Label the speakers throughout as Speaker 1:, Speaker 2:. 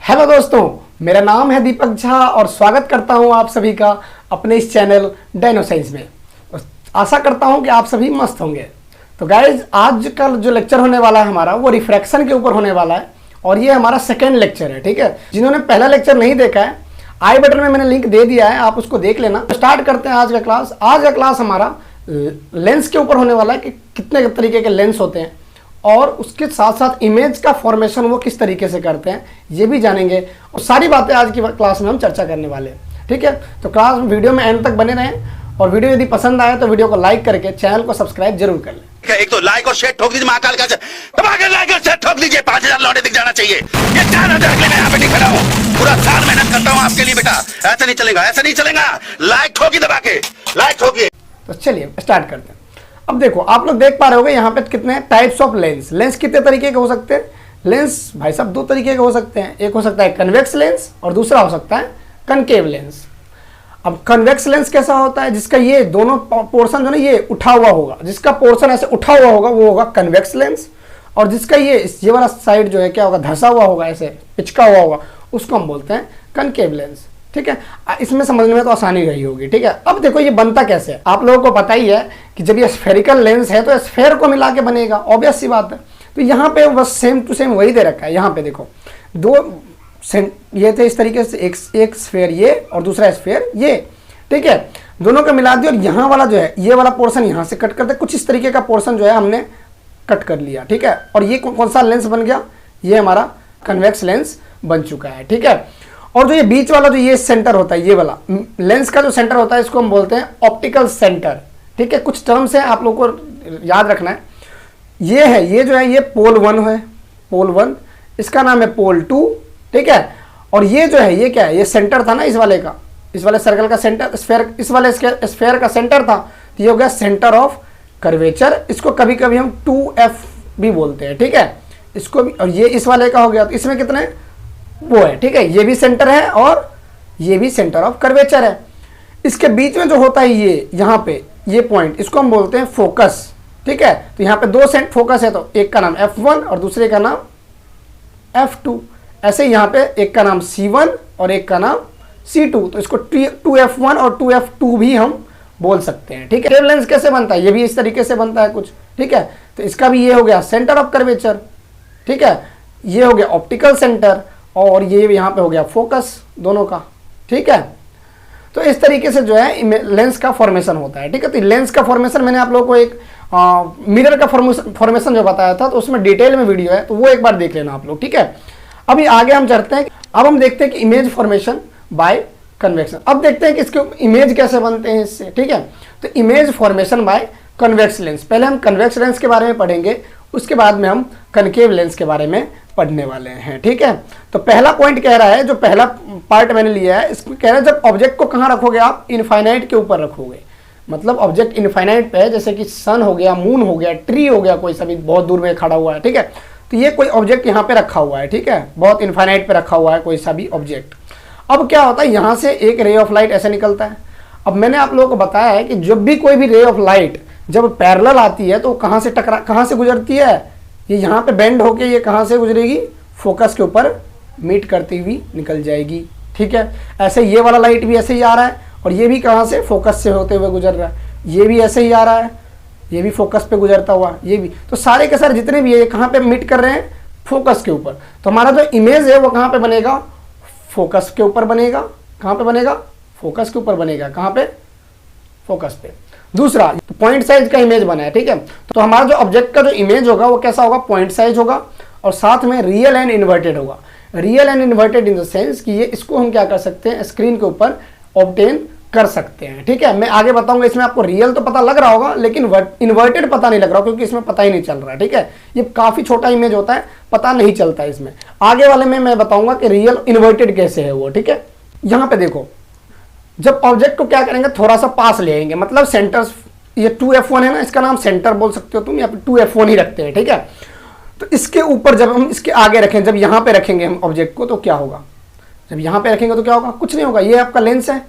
Speaker 1: Hello दोस्तों, मेरा नाम है दीपक झा और स्वागत करता हूं आप सभी का अपने इस चैनल डायनो साइंस में। आशा करता हूं कि आप सभी मस्त होंगे। तो गाइज, आज का जो लेक्चर होने वाला है हमारा वो रिफ्रैक्शन के ऊपर होने वाला है और ये हमारा सेकेंड लेक्चर है। ठीक है, जिन्होंने पहला लेक्चर नहीं देखा है, आई बटन में मैंने लिंक दे दिया है, आप उसको देख लेना। स्टार्ट करते हैं आज का क्लास। आज का क्लास हमारा लेंस के ऊपर होने वाला है कि कितने तरीके के लेंस होते हैं और उसके साथ साथ इमेज का फॉर्मेशन वो किस तरीके से करते हैं ये भी जानेंगे और सारी बातें आज की क्लास में हम चर्चा करने वाले हैं। ठीक है, तो क्लास वीडियो में एंड तक बने रहें और वीडियो यदि पसंद आए तो वीडियो को लाइक करके चैनल को सब्सक्राइब जरूर कर लें।
Speaker 2: एक तो लाइक और शेयर ठोक दीजिए, महाकाल का लाइक और शेयर ठोक दीजिए। 5000 लौटे दिख जाना चाहिए। ये 4000 के लिए मैं यहाँ पे नहीं खड़ा हूँ, पूरा साल मेहनत करता हूँ आपके लिए बेटा। ऐसा नहीं चलेगा, ऐसा नहीं चलेगा। लाइक ठोकी दबा के, लाइक ठोकिए।
Speaker 1: तो चलिए स्टार्ट करते हैं। अब देखो, आप लोग देख पा रहे होगे यहाँ पे कितने टाइप्स ऑफ लेंस। लेंस कितने तरीके के हो सकते हैं? लेंस भाई साहब दो तरीके के हो सकते हैं। एक हो सकता है कन्वेक्स लेंस और दूसरा हो सकता है कनकेव लेंस। अब कन्वेक्स लेंस कैसा होता है? जिसका ये दोनों पोर्शन जो ना ये उठा हुआ होगा, जिसका पोर्शन ऐसे उठा हुआ होगा वो होगा कन्वेक्स लेंस, और जिसका ये वाला साइड जो है क्या होगा, धंसा हुआ होगा, ऐसे पिचका हुआ होगा, उसको हम बोलते हैं कनकेव लेंस। ठीक है, इसमें समझने में तो आसानी रही होगी। ठीक है, अब देखो ये बनता कैसे है। आप लोगों को पता ही है कि जब ये स्फेरिकल लेंस है तो स्फेयर को मिला के बनेगा, ऑब्वियस सी बात है। तो यहाँ पे बस सेम टू सेम वही दे रखा है। यहाँ पे देखो दो ये थे इस तरीके से, एक स्फेयर ये और दूसरा स्फेयर ये। ठीक है, दोनों को मिला दिया और यहाँ वाला जो है ये वाला पोर्शन यहाँ से कट कर दे। कुछ इस तरीके का पोर्शन जो है हमने कट कर लिया। ठीक है, और ये कौन सा लेंस बन गया? ये हमारा कन्वेक्स लेंस बन चुका है। ठीक है, और जो ये बीच वाला जो ये सेंटर होता है, ये वाला लेंस का जो सेंटर होता है, इसको हम बोलते हैं ऑप्टिकल सेंटर। ठीक है, कुछ टर्म्स हैं आप लोगों को याद रखना है। ये है, ये जो है ये पोल 1 है, पोल 1, इसका नाम है पोल 2। ठीक है, और ये जो है ये क्या है? ये सेंटर था ना इस वाले का, इस वाले सर्कल का सेंटर, स्फेयर, इस वाले स्फेयर का सेंटर था, तो ये हो गया सेंटर ऑफ कर्वेचर। इसको कभी कभी हम 2F भी बोलते हैं। ठीक है, इसको भी, और ये इस वाले का हो गया, तो इसमें कितने वो है। ठीक है, ये भी सेंटर है और ये भी सेंटर ऑफ कर्वेचर है। इसके बीच में जो होता है ये यहाँ पे ये पॉइंट, इसको हम बोलते हैं फोकस। ठीक है, तो यहाँ पे दो फोकस है, तो एक का नाम F1 और दूसरे का नाम F2। ऐसे यहाँ पे एक का नाम C1 और एक का नाम C2, तो इसको 2F1 और 2F2 भी हम बोल सकते हैं। ठीक है, केव लेंस कैसे बनता है? ये भी इस तरीके से बनता है कुछ। ठीक है, तो इसका भी ये हो गया सेंटर ऑफ कर्वेचर। ठीक है, ये हो गया ऑप्टिकल सेंटर और ये यहाँ पे हो गया फोकस दोनों का। ठीक है, तो इस तरीके से जो है लेंस का फॉर्मेशन होता है। ठीक है, तो लेंस का फॉर्मेशन मैंने आप लोगों को एक मिरर का फॉर्मेशन जो बताया था, तो उसमें डिटेल में वीडियो है, तो वो एक बार देख लेना आप लोग। ठीक है, अभी आगे हम चलते हैं। अब हम देखते हैं कि इमेज फॉर्मेशन बाय कन्वेक्शन। अब देखते हैं कि इसके इमेज कैसे बनते हैं इससे। ठीक है, तो image formation by convex lens. पहले हम कन्वेक्स लेंस के बारे में पढ़ेंगे, उसके बाद में हम कनकेव लेंस के बारे में पढ़ने वाले हैं। ठीक है, तो पहला पॉइंट कह रहा है, जो पहला पार्ट मैंने लिया है, इसमें कह रहा है जब ऑब्जेक्ट को कहाँ रखोगे आप? इनफाइनाइट के ऊपर रखोगे। मतलब ऑब्जेक्ट इनफाइनाइट पे है, जैसे कि सन हो गया, मून हो गया, ट्री हो गया, कोई सभी बहुत दूर में खड़ा हुआ है। ठीक है, तो ये कोई ऑब्जेक्ट यहाँ पे रखा हुआ है। ठीक है, बहुत इनफाइनाइट पे रखा हुआ है कोई सा भी ऑब्जेक्ट। अब क्या होता है, यहाँ से एक रे ऑफ लाइट ऐसे निकलता है। अब मैंने आप लोगों को बताया है कि जब भी कोई भी रे ऑफ लाइट जब पैरेलल आती है तो कहाँ से गुजरती है? ये यहाँ पे बेंड होके ये कहाँ से गुजरेगी? फोकस के ऊपर मीट करती हुई निकल जाएगी। ठीक है, ऐसे ये वाला लाइट भी ऐसे ही आ रहा है और ये भी कहाँ से? फोकस से होते हुए गुजर रहा है। ये भी ऐसे ही आ रहा है, ये भी फोकस पे गुजरता हुआ, ये भी। तो सारे के सारे जितने भी है कहाँ पे मीट कर रहे हैं? फोकस के ऊपर। तो हमारा जो इमेज है वो कहाँ पे बनेगा? फोकस के ऊपर बनेगा। कहाँ पे बनेगा? फोकस के ऊपर बनेगा। कहाँ पे? फोकस पे। दूसरा, पॉइंट साइज का इमेज बना है। ठीक है, तो हमारा जो ऑब्जेक्ट का जो इमेज होगा वो कैसा होगा? पॉइंट साइज होगा और साथ में रियल एंड इन्वर्टेड होगा। Real and inverted in the sense कि ये इसको हम क्या कर सकते हैं? स्क्रीन के ऊपर ऑब्टेन कर सकते हैं। ठीक है, मैं आगे बताऊंगा। इसमें आपको रियल तो पता लग रहा होगा लेकिन इन्वर्टेड पता नहीं लग रहा, क्योंकि इसमें पता ही नहीं चल रहा है। ठीक है, ये काफी छोटा इमेज होता है, पता नहीं चलता है इसमें। आगे वाले में मैं बताऊंगा कि रियल इन्वर्टेड कैसे है वो। ठीक है, यहाँ पे देखो, जब ऑब्जेक्ट को क्या करेंगे? थोड़ा सा पास ले आएंगे, मतलब सेंटर। ये 2F1 है ना, इसका नाम सेंटर बोल सकते हो तुम, या फिर 2F1 ही रखते हैं। ठीक है, तो इसके ऊपर जब हम इसके आगे रखें, जब यहाँ पे रखेंगे हम ऑब्जेक्ट को, तो क्या होगा? जब यहाँ पे रखेंगे तो क्या होगा? कुछ नहीं होगा। ये आपका लेंस है,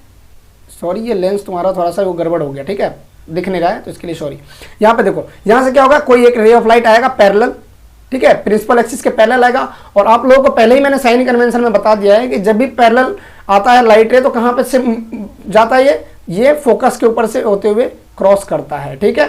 Speaker 1: सॉरी ये लेंस तुम्हारा थोड़ा सा वो गड़बड़ हो गया। ठीक है, दिख नहीं रहा है तो इसके लिए सॉरी। यहाँ पे देखो, यहाँ से क्या होगा? कोई एक रे ऑफ लाइट आएगा पैरेलल, ठीक है, प्रिंसिपल एक्सिस के पैरेलल आएगा। और आप लोगों को पहले ही मैंने साइन कन्वेंशन में बता दिया है कि जब भी पैरेलल आता है लाइट रे तो कहाँ पे से जाता है, ये फोकस के ऊपर से होते हुए क्रॉस करता है। ठीक है,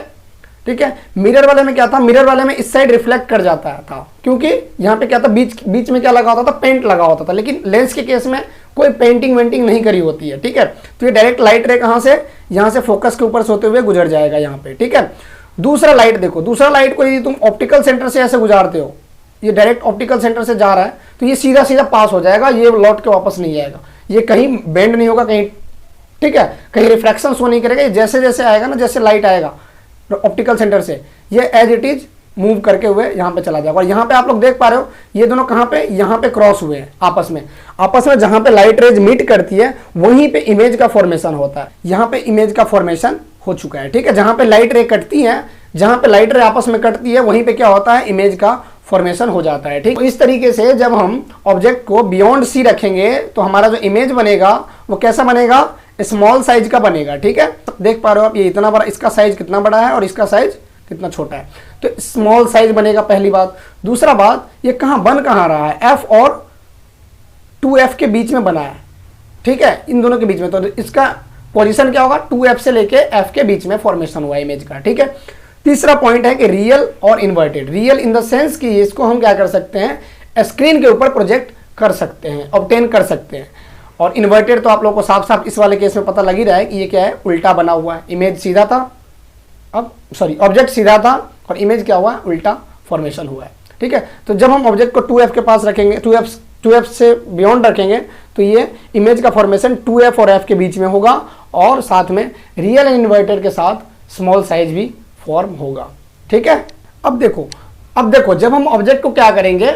Speaker 1: ठीक है। मिरर वाले में क्या था, मिरर वाले में इस साइड रिफ्लेक्ट कर जाता था, क्योंकि यहाँ पे क्या था, बीच में क्या लगा होता था, पेंट लगा होता था। लेकिन लेंस के केस में कोई पेंटिंग वेंटिंग नहीं करी होती है। ठीक है, तो ये डायरेक्ट लाइट रे कहाँ से, यहाँ से फोकस के ऊपर से होते हुए गुजर जाएगा यहाँ पे। ठीक है, दूसरा लाइट देखो, दूसरा लाइट को यदि तुम ऑप्टिकल सेंटर से ऐसे गुजारते हो, ये डायरेक्ट ऑप्टिकल सेंटर से जा रहा है तो ये सीधा सीधा पास हो जाएगा, ये लौट के वापस नहीं आएगा, ये कहीं बेंड नहीं होगा कहीं। ठीक है, कहीं रिफ्रैक्शन शो नहीं करेगा, जैसे जैसे आएगा ना, जैसे लाइट आएगा ऑप्टिकल सेंटर से, ये एज इट इज मूव करके हुए यहाँ पे चला जाएगा। और यहाँ पे आप लोग देख पा रहे हो ये दोनों कहाँ पे, यहाँ पे क्रॉस हुए हैं आपस में जहाँ पे लाइट रेज मीट करती है वहीं पे इमेज का फॉर्मेशन होता है। यहाँ पे इमेज का फॉर्मेशन हो चुका है। ठीक है, जहाँ पे लाइट रे कटती है, जहाँ पे लाइट रे आपस में कटती है वहीं पे क्या होता है, इमेज का फॉर्मेशन हो जाता है। ठीक, इस तरीके से जब हम ऑब्जेक्ट को बियॉन्ड सी रखेंगे तो हमारा जो इमेज बनेगा वो कैसा बनेगा, स्मॉल साइज का बनेगा। ठीक है, देख पा रहे हो आप, ये इतना बड़ा, इसका साइज कितना बड़ा है और इसका साइज कितना छोटा है, तो स्मॉल साइज बनेगा, पहली बात। दूसरा बात, ये कहाँ बन कहाँ रहा है, F और 2F के बीच में बना है। ठीक है, इन दोनों के बीच में, तो इसका पोजीशन क्या होगा, 2F से लेके F के बीच में फॉर्मेशन हुआ इमेज का। ठीक है, तीसरा पॉइंट है कि रियल और inverted. Real in the sense कि इसको हम क्या कर सकते हैं, स्क्रीन के ऊपर प्रोजेक्ट कर सकते हैं, ऑब्टेन कर सकते हैं। और इन्वर्टेड तो आप लोगों को साफ साफ इस वाले केस में पता लग ही रहा है कि ये क्या है, उल्टा बना हुआ है। इमेज सीधा था, अब सॉरी ऑब्जेक्ट सीधा था और इमेज क्या हुआ है, उल्टा फॉर्मेशन हुआ है। ठीक है, तो जब हम ऑब्जेक्ट को 2F के पास रखेंगे, 2F से बियॉन्ड रखेंगे तो ये इमेज का फॉर्मेशन 2F और F के बीच में होगा और साथ में रियल एंड इन्वर्टेड के साथ स्मॉल साइज भी फॉर्म होगा। ठीक है, अब देखो जब हम ऑब्जेक्ट को क्या करेंगे,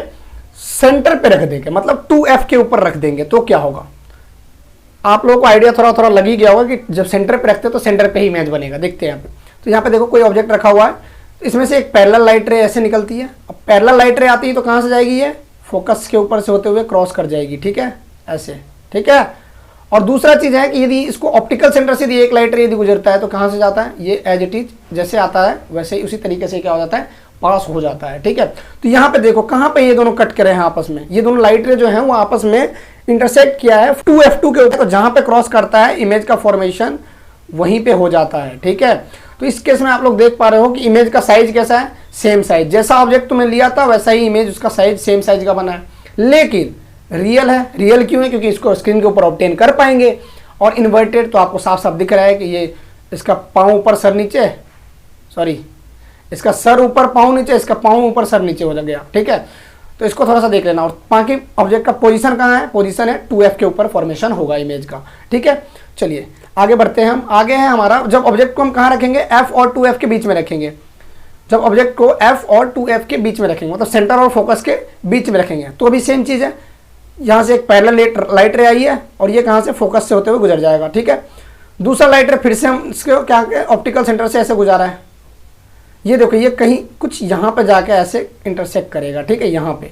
Speaker 1: सेंटर पे रख देंगे, मतलब 2F के ऊपर रख देंगे तो क्या होगा, आप लोगों को आइडिया थोड़ा थोड़ा लग ही गया होगा कि जब सेंटर पे रखते हैं तो सेंटर पे ही इमेज बनेगा। देखते हैं यहाँ पे, तो यहाँ पे देखो कोई ऑब्जेक्ट रखा हुआ है, तो इसमें से एक पैरेलल लाइट रे ऐसे निकलती है। अब पैरेलल लाइट रे आती है तो कहाँ से जाएगी, ये फोकस के ऊपर से होते हुए क्रॉस कर जाएगी। ठीक है, ऐसे। ठीक है, और दूसरा चीज है कि यदि इसको ऑप्टिकल सेंटर से एक लाइट रे यदि गुजरता है तो कहाँ से जाता है, ये एज इट इज जैसे आता है वैसे ही उसी तरीके से क्या हो जाता है, पास हो जाता है। ठीक है, तो यहाँ पे देखो कहाँ पे ये दोनों कट करे हैं आपस में, ये दोनों लाइट रे जो है वो आपस में इंटरसेक्ट किया है 2F2 के ऊपर, तो जहाँ पे क्रॉस करता है इमेज का फॉर्मेशन वहीं पे हो जाता है। ठीक है, तो इस केस में आप लोग देख पा रहे हो कि इमेज का साइज कैसा है, सेम साइज, जैसा ऑब्जेक्ट तुम्हें लिया था वैसा ही इमेज उसका साइज सेम साइज का बना है। लेकिन रियल है, रियल क्यों है, क्योंकि इसको स्क्रीन के ऊपर ऑब्टेन कर पाएंगे। और इन्वर्टेड तो आपको साफ साफ दिख रहा है कि ये इसका पाँव ऊपर सर नीचे, सॉरी इसका सर ऊपर पाँव नीचे, इसका पाँव ऊपर सर नीचे हो गया। ठीक है, तो इसको थोड़ा सा देख लेना। और बाकी ऑब्जेक्ट का पोजीशन कहाँ है, पोजीशन है 2F के ऊपर फॉर्मेशन होगा इमेज का। ठीक है, चलिए आगे बढ़ते हैं हम। आगे है हमारा, जब ऑब्जेक्ट को हम कहाँ रखेंगे, F और 2F के बीच में रखेंगे। जब ऑब्जेक्ट को F और 2F के बीच में रखेंगे, मतलब सेंटर और फोकस के बीच में रखेंगे, तो अभी सेम चीज़ है, यहाँ से एक पैरेलल लाइट रे आई है और ये कहाँ से, फोकस से होते हुए गुजर जाएगा। ठीक है, दूसरा लाइट रे फिर से हम इसको क्या ऑप्टिकल सेंटर से ऐसे गुजारा है, ये देखो ये कहीं कुछ यहाँ पे जाके ऐसे इंटरसेक्ट करेगा। ठीक है, यहाँ पे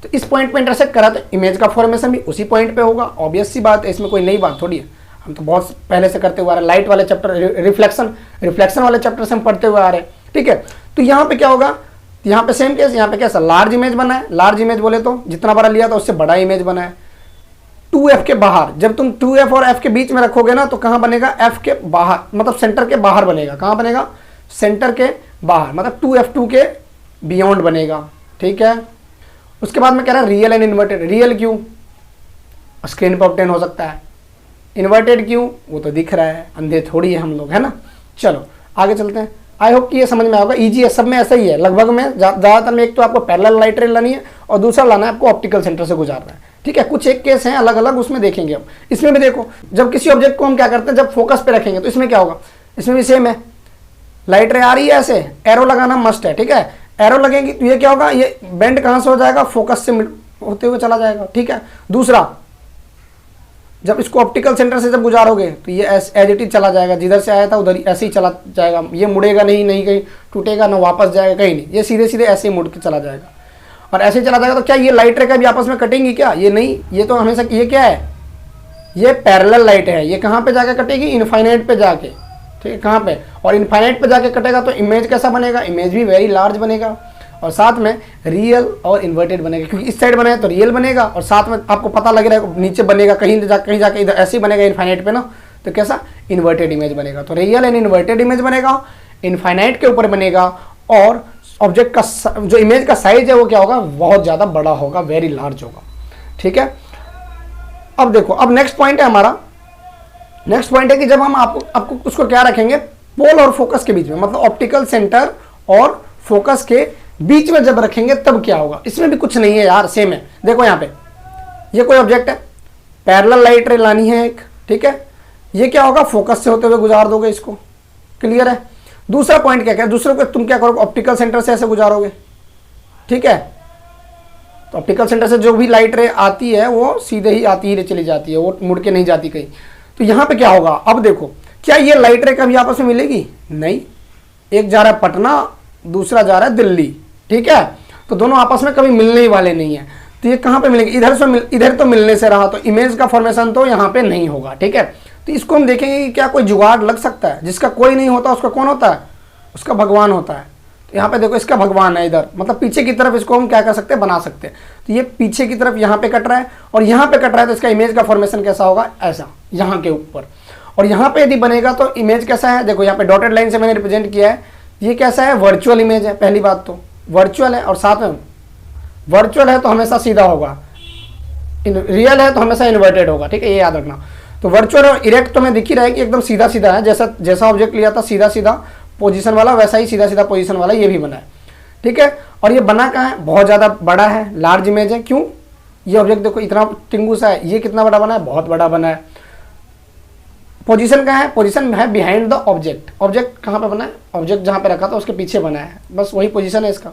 Speaker 1: तो इस पॉइंट पे इंटरसेक्ट करा तो इमेज का फॉर्मेशन भी उसी पॉइंट पे होगा। ऑब्वियस सी बात है, इसमें कोई नई बात थोड़ी है, हम तो बहुत पहले से करते हुए आ रहे हैं। लाइट वाले चैप्टर, रिफ्लेक्शन वाले चैप्टर से हम पढ़ते हुए आ रहे हैं। ठीक है, तो यहाँ पे क्या होगा, यहाँ पे सेम केस, यहाँ पे कैसा लार्ज इमेज बना है। लार्ज इमेज बोले तो जितना बड़ा लिया था उससे बड़ा इमेज बना है। 2F के बाहर, जब तुम 2F और F के बीच में रखोगे ना तो कहाँ बनेगा, F के बाहर, मतलब सेंटर के बाहर बनेगा। कहाँ बनेगा, सेंटर के बाहर, मतलब 2F2 के बियॉन्ड बनेगा। ठीक है, उसके बाद में कह रहा है रियल एंड इन्वर्टेड। रियल क्यों, स्क्रीन पर ऑब्टेन हो सकता है। इन्वर्टेड क्यों, वो तो दिख रहा है, अंधे थोड़ी है हम लोग, है ना। चलो आगे चलते हैं। आई होप कि ये समझ में आएगा, इजी है, सब में ऐसा ही है लगभग में। ज़्यादातर में एक तो आपको पैरेलल लाइट रे लानी है और दूसरा लाना है आपको ऑप्टिकल सेंटर से गुजारना है। ठीक है, कुछ एक केस हैं अलग अलग, उसमें देखेंगे हम। इसमें भी देखो, जब किसी ऑब्जेक्ट को हम क्या करते हैं, जब फोकस पे रखेंगे तो इसमें क्या होगा, इसमें भी सेम है, लाइट रे आ रही है, ऐसे एरो लगाना मस्ट है। ठीक है, एरो लगेगी तो ये क्या होगा, ये बेंड कहाँ से हो जाएगा, फोकस से होते हुए चला जाएगा। ठीक है, दूसरा जब इसको ऑप्टिकल सेंटर से जब गुजारोगे तो ये एज इट इज चला जाएगा, जिधर से आया था उधर ऐसे ही चला जाएगा। ये मुड़ेगा नहीं कहीं टूटेगा ना वापस जाएगा कहीं नहीं, ये सीधे सीधे ऐसे ही मुड़ के चला जाएगा और ऐसे ही चला जाएगा। तो क्या ये लाइट रे का भी आपस में कटेंगी क्या, ये नहीं, ये तो हमेशा, ये क्या है, ये पैरेलल लाइट है। ये कहाँ पे जाके कटेगी, इनफाइनाइट पे जाके। ठीक है, कहाँ पे, और इनफाइनाइट पे जाके कटेगा तो इमेज कैसा बनेगा, इमेज भी वेरी लार्ज बनेगा। और साथ में रियल और इन्वर्टेड बनेगा, क्योंकि इस साइड बनाए तो रियल बनेगा और साथ में आपको पता लग रहा है नीचे बनेगा कहीं जाके इधर ऐसे ही बनेगा इनफाइनाइट पे ना, तो कैसा इन्वर्टेड इमेज बनेगा। तो रियल एंड इन्वर्टेड इमेज बनेगा, इनफाइनाइट के ऊपर बनेगा और ऑब्जेक्ट का जो इमेज का साइज है वो क्या होगा, बहुत ज़्यादा बड़ा होगा, वेरी लार्ज होगा। ठीक है, अब देखो, अब नेक्स्ट पॉइंट है हमारा, नेक्स्ट पॉइंट है कि जब हम आपको उसको क्या रखेंगे, पोल और फोकस के बीच में, मतलब ऑप्टिकल सेंटर और फोकस के बीच में जब रखेंगे तब क्या होगा। इसमें भी कुछ नहीं है यार, सेम है। देखो यहाँ पे ये कोई ऑब्जेक्ट है, पैरेलल लाइट रे लानी है एक, ठीक है, ये क्या होगा, फोकस से होते हुए गुजार दोगे इसको, क्लियर है। दूसरा पॉइंट क्या है, दूसरे को तुम क्या करोगे, ऑप्टिकल सेंटर से ऐसे गुजारोगे, ठीक है। तो ऑप्टिकल सेंटर से जो भी लाइट रे आती है वो सीधे ही आती ही चली जाती है, वो मुड़ के नहीं जाती कहीं। तो यहाँ पे क्या होगा, अब देखो, क्या ये लाइट रे कभी आपस में मिलेगी, नहीं। एक जा रहा है पटना, दूसरा जा रहा है दिल्ली, ठीक है, तो दोनों आपस में कभी मिलने ही वाले नहीं है। तो ये कहाँ पे मिलेंगे, इधर तो मिलने से रहा, तो इमेज का फॉर्मेशन तो यहाँ पे नहीं होगा, ठीक है। तो इसको हम देखेंगे कि क्या कोई जुगाड़ लग सकता है, जिसका कोई नहीं होता उसका कौन होता है, उसका भगवान होता है। तो यहाँ पे देखो इसका भगवान है इधर, मतलब पीछे की तरफ इसको हम क्या कर सकते हैं, बना सकते हैं। तो ये पीछे की तरफ यहाँ पे कट रहा है और यहाँ पे कट रहा है, तो इसका इमेज का फॉर्मेशन कैसा होगा, ऐसा यहाँ के ऊपर। और यहाँ पे यदि बनेगा तो इमेज कैसा है, देखो यहाँ पे डॉटेड लाइन से मैंने रिप्रेजेंट किया है, ये कैसा है, वर्चुअल इमेज है। पहली बात तो वर्चुअल है, और साथ में वर्चुअल है तो हमेशा सीधा होगा, रियल है तो हमेशा इन्वर्टेड होगा, ठीक है, ये याद रखना। तो वर्चुअल और इरेक्ट तो मैं दिख ही रहा है कि एकदम सीधा सीधा है, जैसा ऑब्जेक्ट लिया था सीधा सीधा पोजीशन वाला, वैसा ही सीधा सीधा पोजीशन वाला ये भी बना है, ठीक है। और ये बना कहाँ है, बहुत ज़्यादा बड़ा है, लार्ज इमेज है। क्यों, ये ऑब्जेक्ट देखो इतना टिंगू सा है, ये कितना बड़ा बना है, बहुत बड़ा बना है। पोजीशन कहाँ है, पोजीशन है बिहाइंड द ऑब्जेक्ट। ऑब्जेक्ट कहाँ पे बना है, ऑब्जेक्ट जहाँ पे रखा था उसके पीछे बना है, बस वही पोजीशन है इसका।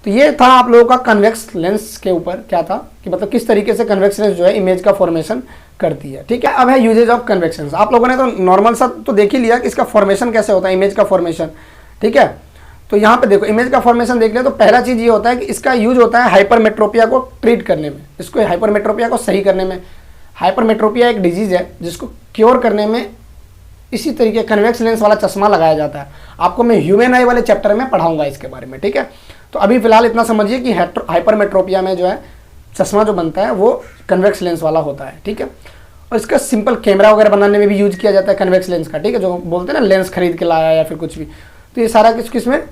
Speaker 1: तो ये था आप लोगों का कन्वेक्स लेंस के ऊपर क्या था, कि मतलब किस तरीके से कन्वेक्स लेंस जो है इमेज का फॉर्मेशन करती है, ठीक है। अब है यूजेज ऑफ कन्वेक्शन। आप लोगों ने तो नॉर्मल सा तो देख ही लिया कि इसका फॉर्मेशन कैसे होता है, इमेज का फॉर्मेशन, ठीक है। तो यहाँ पे देखो इमेज का फॉर्मेशन देख लिया, तो पहला चीज़ ये होता है कि इसका यूज होता है हाइपरमेट्रोपिया को ट्रीट करने में, इसको हाइपरमेट्रोपिया को सही करने में। हाइपरमेट्रोपिया एक डिजीज है जिसको क्योर करने में इसी तरीके कन्वेक्स लेंस वाला चश्मा लगाया जाता है। आपको मैं ह्यूमन आई वाले चैप्टर में पढ़ाऊंगा इसके बारे में, ठीक है। तो अभी फिलहाल इतना समझिए कि हाइपरमेट्रोपिया में जो है चश्मा जो बनता है वो कन्वेक्स लेंस वाला होता है, ठीक है। और इसका सिंपल कैमरा वगैरह बनाने में भी यूज किया जाता है कन्वेक्स लेंस का, ठीक है, जो बोलते हैं ना लेंस खरीद के लाया या फिर कुछ भी। तो ये सारा किस में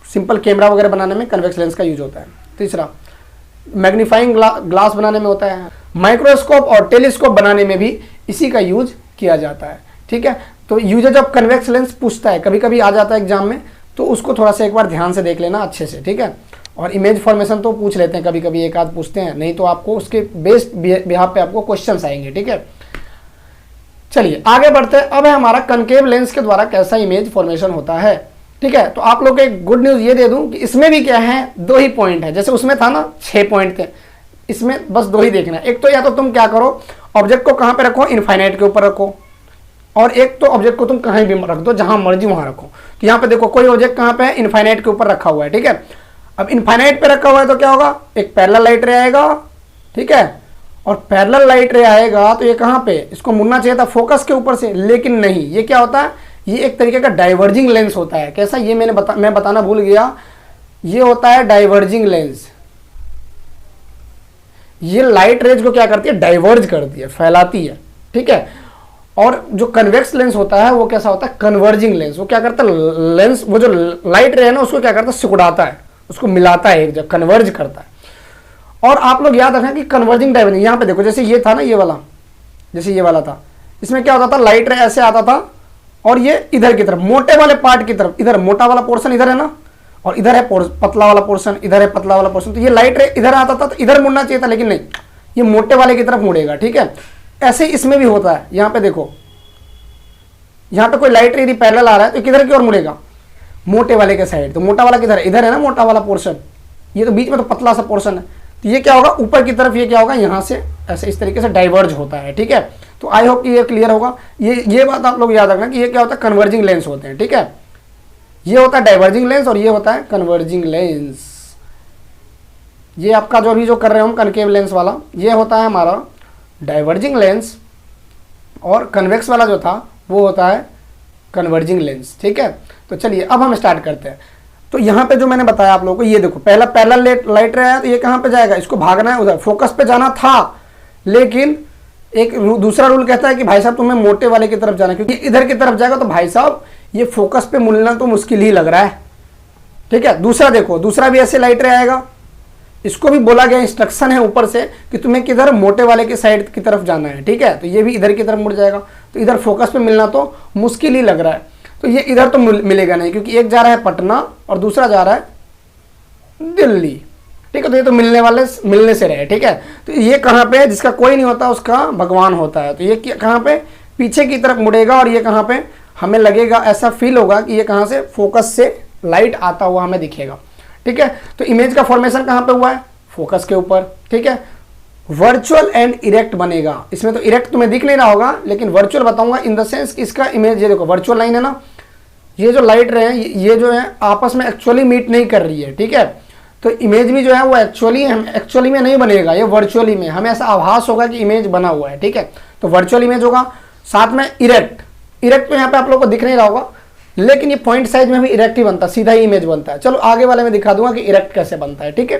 Speaker 1: सिंपल कैमरा वगैरह बनाने में कन्वेक्स लेंस का यूज होता है। तीसरा मैग्नीफाइंग ग्लास बनाने में होता है। माइक्रोस्कोप और टेलीस्कोप बनाने में भी इसी का यूज किया जाता है, ठीक है। तो यूजेज ऑफ कन्वेक्स लेंस पूछता है, कभी कभी आ जाता है एग्जाम में, तो उसको थोड़ा सा एक बार ध्यान से देख लेना अच्छे से, ठीक है। और इमेज फॉर्मेशन तो पूछ लेते हैं कभी कभी, एक आध पूछते हैं, नहीं तो आपको उसके बेस्ड बिहाफ पे आपको क्वेश्चंस आएंगे, ठीक है। चलिए आगे बढ़ते हैं। अब है हमारा कनकेव लेंस के द्वारा कैसा इमेज फॉर्मेशन होता है, ठीक है। तो आप लोग को एक गुड न्यूज़ ये दे दूं कि इसमें भी क्या है, 2 ही पॉइंट है। जैसे उसमें था ना 6 पॉइंट थे, इसमें बस 2 ही देखना है। एक तो या तो तुम क्या करो, ऑब्जेक्ट को कहाँ पे रखो, इनफाइनाइट के ऊपर रखो, और एक तो ऑब्जेक्ट को तुम कहीं भी रख दो, जहां मर्जी वहां रखो। तो यहाँ पे देखो कोई ऑब्जेक्ट कहाँ पे है, इनफाइनाइट के ऊपर रखा हुआ है, ठीक है। अब इनफाइनाइट पे रखा हुआ है तो क्या होगा, एक पैरेलल लाइट रे आएगा, ठीक है। और पैरेलल लाइट रे आएगा तो ये कहाँ पे, इसको मुड़ना चाहिए था फोकस के ऊपर से, लेकिन नहीं, ये क्या होता है, ये एक तरीके का डाइवर्जिंग लेंस होता है। कैसा, ये मैं बताना भूल गया, ये होता है डाइवर्जिंग लेंस। ये लाइट रेज को क्या करती है, डाइवर्ज करती है, फैलाती है, ठीक है। और जो कन्वेक्स लेंस होता है वो कैसा होता है, कन्वर्जिंग लेंस। वो क्या करता है, लेंस वो जो लाइट रे है ना उसको क्या करता है, सिकुड़ाता है, उसको मिलाता है एक जगह, कन्वर्ज करता है। और आप लोग याद रखें कि कन्वर्जिंग डाइवर्जिंग, यहाँ पे देखो जैसे ये था ना, ये वाला, जैसे ये वाला था, इसमें क्या होता था, लाइट रे ऐसे आता था और ये इधर की तरफ, मोटे वाले पार्ट की तरफ, इधर मोटा वाला पोर्शन इधर है ना, और इधर है पतला वाला पोर्शन, इधर है पतला वाला पोर्शन। तो ये लाइट रे इधर आता था तो इधर मुड़ना चाहिए था, लेकिन नहीं, ये मोटे वाले की तरफ मुड़ेगा, ठीक है। ऐसे इसमें भी होता है। यहाँ पे देखो, यहाँ पे कोई लाइट रे यदि पैरेलल आ रहा है तो किधर की ओर मुड़ेगा, मोटे वाले के साइड। तो मोटा वाला किधर है, इधर है ना मोटा वाला पोर्शन, ये तो बीच में तो पतला सा पोर्शन है। तो ये क्या होगा, ऊपर की तरफ ये क्या होगा, यहाँ से ऐसे इस तरीके से डाइवर्ज होता है, ठीक है। तो आई होप कि ये क्लियर होगा। ये बात आप लोग याद रखना कि ये क्या होता है, कन्वर्जिंग लेंस होते हैं, ठीक है। ये होता है डाइवर्जिंग लेंस और ये होता है कन्वर्जिंग लेंस। ये आपका जो अभी जो कर रहे हो हम कनकेव लेंस वाला, ये होता है हमारा डाइवर्जिंग लेंस, और कन्वेक्स वाला जो था वो होता है कन्वर्जिंग लेंस, ठीक है। तो चलिए अब हम स्टार्ट करते हैं। तो यहाँ पे जो मैंने बताया आप लोगों को, ये देखो पहला पैरेलल लाइट रे आया तो ये कहाँ पे जाएगा, इसको भागना है उधर, फोकस पे जाना था, लेकिन एक दूसरा रूल कहता है कि भाई साहब तुम्हें मोटे वाले की तरफ जाना है, क्योंकि इधर की तरफ जाएगा तो भाई साहब ये फोकस पे मिलना तो मुश्किल ही लग रहा है। ठीक है, दूसरा देखो, दूसरा भी ऐसे लाइट रे आएगा, इसको भी बोला गया, इंस्ट्रक्शन है ऊपर से कि तुम्हें किधर, मोटे वाले की साइड की तरफ जाना है। ठीक है, तो ये भी इधर की तरफ मुड़ जाएगा, तो इधर फोकस पे मिलना तो मुश्किल ही लग रहा है, तो ये इधर तो मिलेगा नहीं, क्योंकि एक जा रहा है पटना और दूसरा जा रहा है दिल्ली। ठीक है, तो ये तो मिलने से रहे। ठीक है, तो ये कहाँ पे, जिसका कोई नहीं होता उसका भगवान होता है, तो ये कहाँ पे, पीछे की तरफ मुड़ेगा, और ये कहाँ पे हमें लगेगा, ऐसा फील होगा कि ये कहाँ से, फोकस से लाइट आता हुआ हमें दिखेगा। ठीक है, तो इमेज का फॉर्मेशन कहाँ पे हुआ है, फोकस के ऊपर। ठीक है, वर्चुअल एंड इरेक्ट बनेगा, इसमें तो इरेक्ट तुम्हें दिख नहीं रहा होगा, लेकिन वर्चुअल बताऊंगा इन द सेंस इसका इमेज, ये देखो वर्चुअल लाइन है ना, ये जो लाइट रहे हैं ये जो है आपस में एक्चुअली मीट नहीं कर रही है। ठीक है, तो इमेज भी जो है वो एक्चुअली में नहीं बनेगा, ये वर्चुअली में हमें ऐसा आभास होगा कि इमेज बना हुआ है। ठीक है, तो वर्चुअल इमेज होगा, साथ में इरेक्ट तो यहाँ पे आप लोगों को दिख नहीं रहा होगा, लेकिन ये पॉइंट साइज में भी इरेक्ट ही बनता है, सीधा ही इमेज बनता है। चलो आगे वाले में दिखा दूंगा कि इरेक्ट कैसे बनता है। ठीक है,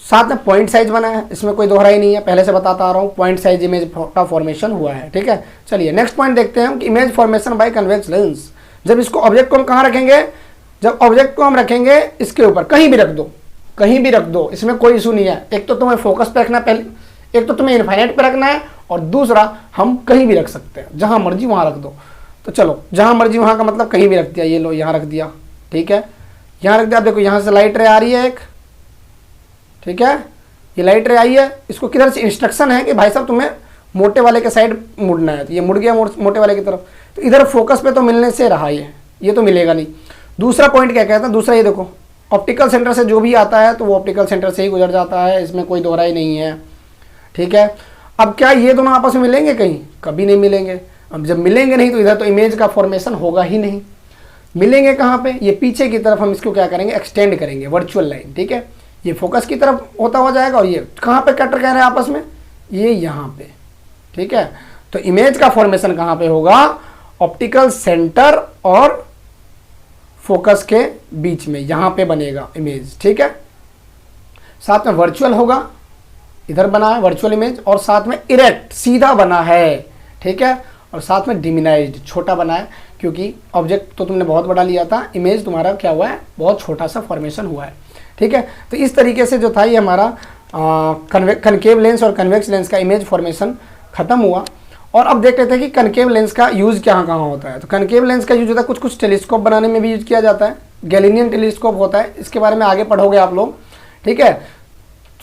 Speaker 1: साथ में पॉइंट साइज बना है, इसमें कोई दोहराई नहीं है, पहले से बताता आ रहा हूँ, पॉइंट साइज इमेज का फॉर्मेशन हुआ है। ठीक है, चलिए नेक्स्ट पॉइंट देखते हैं हम कि image formation by convex lens. जब इसको ऑब्जेक्ट को हम कहाँ रखेंगे, जब ऑब्जेक्ट को हम रखेंगे इसके ऊपर, कहीं भी रख दो, इसमें कोई इशू नहीं है। एक तो तुम्हें फोकस पे रखना है पहले, एक तो तुम्हें इनफाइनाइट पे रखना है, और दूसरा हम कहीं भी रख सकते हैं, जहां मर्जी वहां रख दो। तो चलो जहां मर्जी वहां का मतलब कहीं भी रख दिया, ये लो यहाँ रख दिया। ठीक है, यहाँ रख दिया, देखो यहाँ से लाइट रे आ रही है एक। ठीक है, ये लाइट रे आई है, इसको किधर से इंस्ट्रक्शन है कि भाई साहब तुम्हें मोटे वाले के साइड मुड़ना है, तो ये मुड़ गया मोटे वाले की तरफ, तो इधर फोकस पे तो मिलने से रहा ये तो मिलेगा नहीं। दूसरा पॉइंट क्या कहता है, दूसरा ये देखो, ऑप्टिकल सेंटर से जो भी आता है तो वो ऑप्टिकल सेंटर से ही गुजर जाता है, इसमें कोई दोहराई नहीं है। ठीक है, अब क्या ये दोनों आपस में मिलेंगे कहीं, कभी नहीं मिलेंगे। अब जब मिलेंगे नहीं तो इधर तो इमेज का फॉर्मेशन होगा ही नहीं। मिलेंगे कहाँ पे, ये पीछे की तरफ हम इसको क्या करेंगे, एक्सटेंड करेंगे, वर्चुअल लाइन। ठीक है, ये फोकस की तरफ होता हुआ जाएगा, और ये कहाँ पे कटर कह रहे हैं आपस में, ये यहाँ पे। ठीक है, तो इमेज का फॉर्मेशन कहाँ पे होगा, ऑप्टिकल सेंटर और फोकस के बीच में, यहां पे बनेगा इमेज। ठीक है, साथ में वर्चुअल होगा, इधर बना है वर्चुअल इमेज, और साथ में इरेक्ट सीधा बना है। ठीक है, और साथ में डिमिनाइज्ड छोटा बना है, क्योंकि ऑब्जेक्ट तो तुमने बहुत बड़ा लिया था, इमेज तुम्हारा क्या हुआ है, बहुत छोटा सा फॉर्मेशन हुआ है। ठीक है, तो इस तरीके से जो था ये हमारा कनकेव लेंस और कन्वेक्स लेंस का इमेज फॉर्मेशन खत्म हुआ। और अब देख लेते हैं कि कनकेव लेंस का यूज़ कहाँ होता है। तो कनकेव लेंस का यूज होता है कुछ टेलीस्कोप बनाने में भी यूज किया जाता है, गैलीलियन टेलीस्कोप होता है, इसके बारे में आगे पढ़ोगे आप लोग। ठीक है,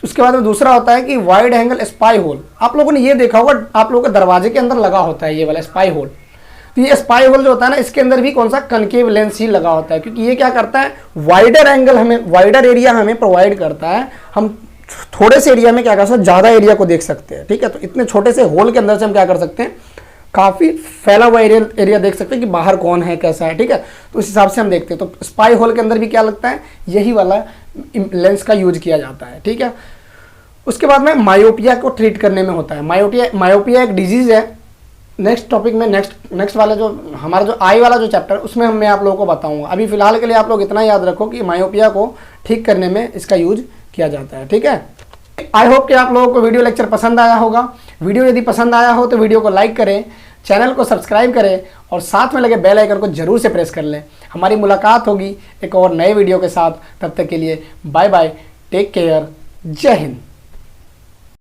Speaker 1: उसके बाद में दूसरा होता है कि वाइड एंगल स्पाई होल। आप लोगों ने ये देखा होगा, आप लोगों के दरवाजे के अंदर लगा होता है ये वाला स्पाई होल। तो ये स्पाई होल जो होता है ना, इसके अंदर भी कौन सा, कनकेव लेंस ही लगा होता है, क्योंकि ये क्या करता है, वाइडर एंगल हमें, वाइडर एरिया हमें प्रोवाइड करता है। हम थोड़े से एरिया में क्या कर सकते हैं, ज़्यादा एरिया को देख सकते हैं। ठीक है, तो इतने छोटे से होल के अंदर से हम क्या कर सकते हैं, काफ़ी फैला हुआ एरिया देख सकते हैं कि बाहर कौन है, कैसा है। ठीक है, तो उस हिसाब से हम देखते हैं। तो स्पाई होल के अंदर भी क्या लगता है, यही वाला लेंस का यूज किया जाता है। ठीक है, उसके बाद में मायोपिया को ट्रीट करने में होता है। मायोपिया एक डिजीज़ है। नेक्स्ट टॉपिक में नेक्स्ट वाला जो हमारा जो आई वाला जो चैप्टर, उसमें मैं आप लोगों को बताऊंगा। अभी फिलहाल के लिए आप लोग इतना याद रखो कि मायोपिया को ठीक करने में इसका यूज किया जाता है। ठीक है, आई होप कि आप लोगों को वीडियो लेक्चर पसंद आया होगा। वीडियो यदि पसंद आया हो तो वीडियो को लाइक करें, चैनल को सब्सक्राइब करें, और साथ में लगे बेल आइकन को जरूर से प्रेस कर लें। हमारी मुलाकात होगी एक और नए वीडियो के साथ। तब तक के लिए बाय बाय, टेक केयर, जय हिंद।